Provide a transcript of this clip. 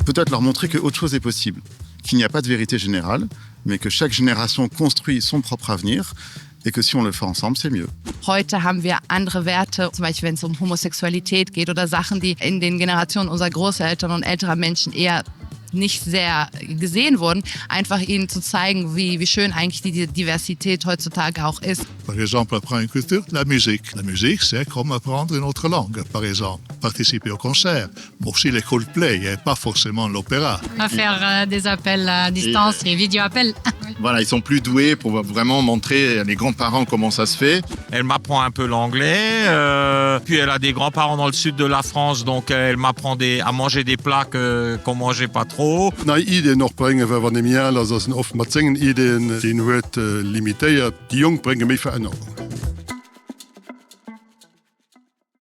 Peut-être leur montrer qu'autre chose est possible, qu'il n'y a pas de vérité générale, mais que chaque génération construit son propre avenir et que si on le fait ensemble, c'est mieux. Heute haben wir andere Werte, zum Beispiel wenn es Homosexualität geht oder Sachen, die in den Generationen unserer Großeltern und älterer Menschen eher nicht sehr gesehen wurden, einfach ihnen zu zeigen, wie schön eigentlich die Diversität heutzutage auch ist. Par exemple, apprendre une culture, la musique. La musique, c'est comme apprendre une autre langue, par exemple. Participer au concert, aussi les Coldplay, et pas forcément l'opéra. À faire des appels à distance, les vidéo-appels. Voilà, ils sont plus doués pour vraiment montrer à les grands-parents comment ça se fait. Elle m'apprend un peu l'anglais, puis elle a des grands-parents dans le sud de la France, donc elle m'apprend à manger des plats qu'on mangeait pas trop. Na Ideen noch bringen wann dem Jahr oft mat zingen Ideen den huet limitiert die Jung bringe méi Veränderung.